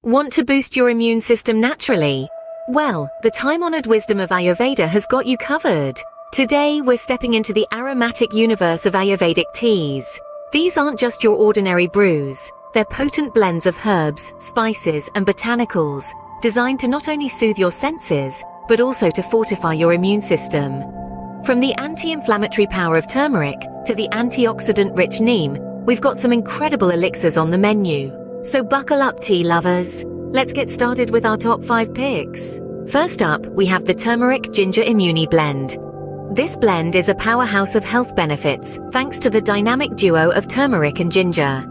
Want to boost your immune system naturally? Well, the time-honored wisdom of Ayurveda has got you covered. Today, we're stepping into the aromatic universe of Ayurvedic teas. These aren't just your ordinary brews. They're potent blends of herbs, spices, and botanicals, designed to not only soothe your senses, but also to fortify your immune system. From the anti-inflammatory power of turmeric to the antioxidant-rich neem, we've got some incredible elixirs on the menu. So buckle up, tea lovers. Let's get started with our top 5 picks. First up, we have the Turmeric Ginger Immuni-Blend. This blend is a powerhouse of health benefits thanks to the dynamic duo of turmeric and ginger.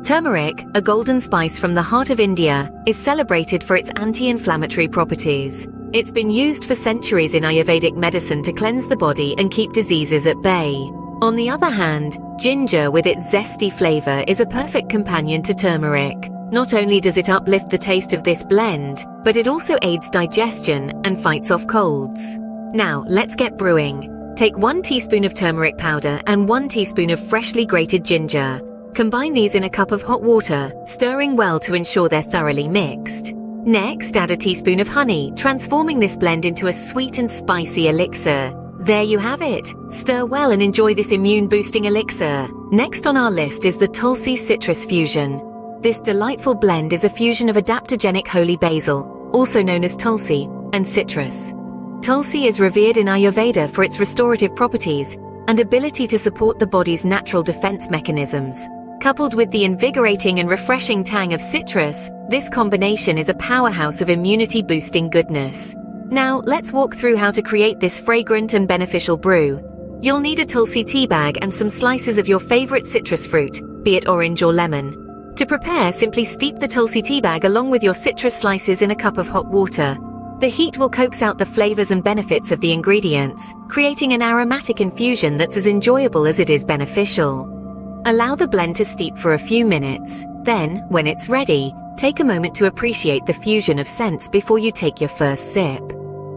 Turmeric, a golden spice from the heart of India, is celebrated for its anti-inflammatory properties. It's been used for centuries in Ayurvedic medicine to cleanse the body and keep diseases at bay. On the other hand, ginger with its zesty flavor is a perfect companion to turmeric. Not only does it uplift the taste of this blend, but it also aids digestion and fights off colds. Now, let's get brewing. Take 1 teaspoon of turmeric powder and 1 teaspoon of freshly grated ginger. Combine these in a cup of hot water, stirring well to ensure they're thoroughly mixed. Next, add a teaspoon of honey, transforming this blend into a sweet and spicy elixir. There you have it. Stir well and enjoy this immune-boosting elixir. Next on our list is the Tulsi Citrus Fusion. This delightful blend is a fusion of adaptogenic holy basil, also known as Tulsi, and citrus. Tulsi is revered in Ayurveda for its restorative properties and ability to support the body's natural defense mechanisms. Coupled with the invigorating and refreshing tang of citrus, this combination is a powerhouse of immunity-boosting goodness. Now, let's walk through how to create this fragrant and beneficial brew. You'll need a Tulsi tea bag and some slices of your favorite citrus fruit, be it orange or lemon. To prepare, simply steep the Tulsi tea bag along with your citrus slices in a cup of hot water. The heat will coax out the flavors and benefits of the ingredients, creating an aromatic infusion that's as enjoyable as it is beneficial. Allow the blend to steep for a few minutes. Then, when it's ready, take a moment to appreciate the fusion of scents before you take your first sip.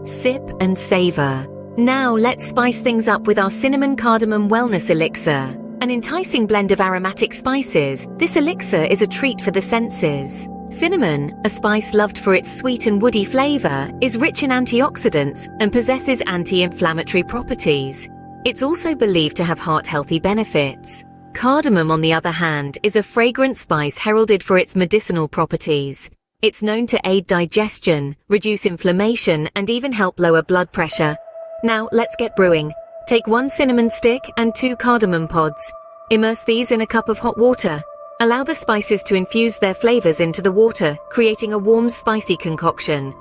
Sip and savor. Now let's spice things up with our Cinnamon Cardamom Wellness Elixir. An enticing blend of aromatic spices, this elixir is a treat for the senses. Cinnamon, a spice loved for its sweet and woody flavor, is rich in antioxidants and possesses anti-inflammatory properties. It's also believed to have heart-healthy benefits. Cardamom, on the other hand, is a fragrant spice heralded for its medicinal properties. It's known to aid digestion, reduce inflammation, and even help lower blood pressure. Now, let's get brewing. Take 1 cinnamon stick and 2 cardamom pods. Immerse these in a cup of hot water. Allow the spices to infuse their flavors into the water, creating a warm, spicy concoction.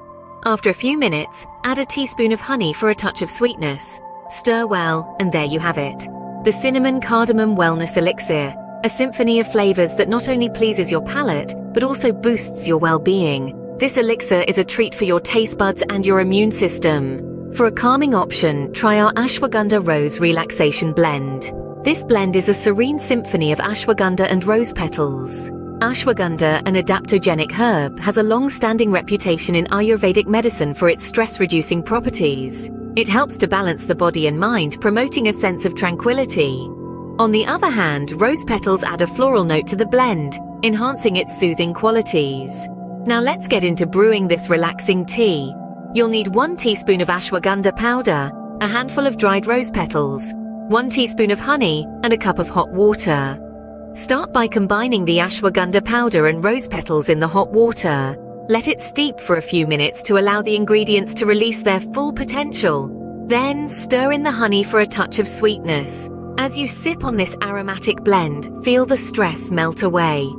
After a few minutes, add a teaspoon of honey for a touch of sweetness. Stir well, and there you have it. The Cinnamon Cardamom Wellness Elixir, a symphony of flavors that not only pleases your palate, but also boosts your well-being. This elixir is a treat for your taste buds and your immune system. For a calming option, try our Ashwagandha Rose Relaxation Blend. This blend is a serene symphony of ashwagandha and rose petals. Ashwagandha, an adaptogenic herb, has a long-standing reputation in Ayurvedic medicine for its stress-reducing properties. It helps to balance the body and mind, promoting a sense of tranquility. On the other hand, rose petals add a floral note to the blend, enhancing its soothing qualities. Now let's get into brewing this relaxing tea. You'll need 1 teaspoon of ashwagandha powder, a handful of dried rose petals, 1 teaspoon of honey, and a cup of hot water. Start by combining the ashwagandha powder and rose petals in the hot water. Let it steep for a few minutes to allow the ingredients to release their full potential. Then stir in the honey for a touch of sweetness. As you sip on this aromatic blend, feel the stress melt away.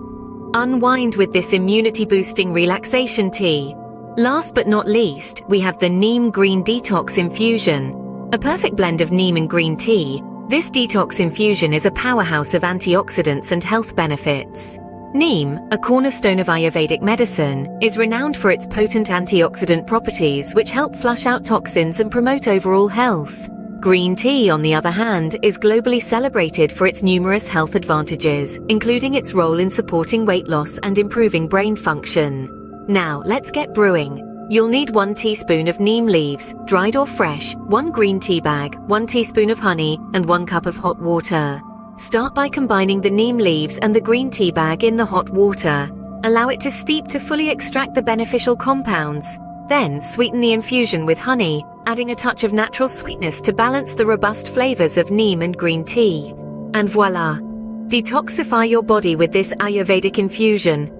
Unwind with this immunity-boosting relaxation tea. Last but not least, we have the Neem Green Detox Infusion. A perfect blend of neem and green tea, this detox infusion is a powerhouse of antioxidants and health benefits. Neem, a cornerstone of Ayurvedic medicine, is renowned for its potent antioxidant properties which help flush out toxins and promote overall health. Green tea, on the other hand, is globally celebrated for its numerous health advantages, including its role in supporting weight loss and improving brain function. Now, let's get brewing. You'll need 1 teaspoon of neem leaves, dried or fresh, 1 green tea bag, 1 teaspoon of honey, and 1 cup of hot water. Start by combining the neem leaves and the green tea bag in the hot water. Allow it to steep to fully extract the beneficial compounds. Then sweeten the infusion with honey, adding a touch of natural sweetness to balance the robust flavors of neem and green tea. And voila! Detoxify your body with this Ayurvedic infusion.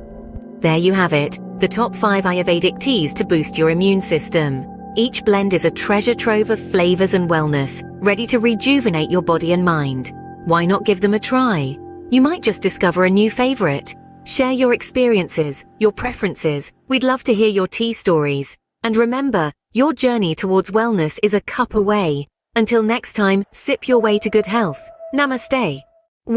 There you have it, the top 5 Ayurvedic teas to boost your immune system. Each blend is a treasure trove of flavors and wellness, ready to rejuvenate your body and mind. Why not give them a try? You might just discover a new favorite. Share your experiences, your preferences. We'd love to hear your tea stories. And remember, your journey towards wellness is a cup away. Until next time, sip your way to good health. Namaste.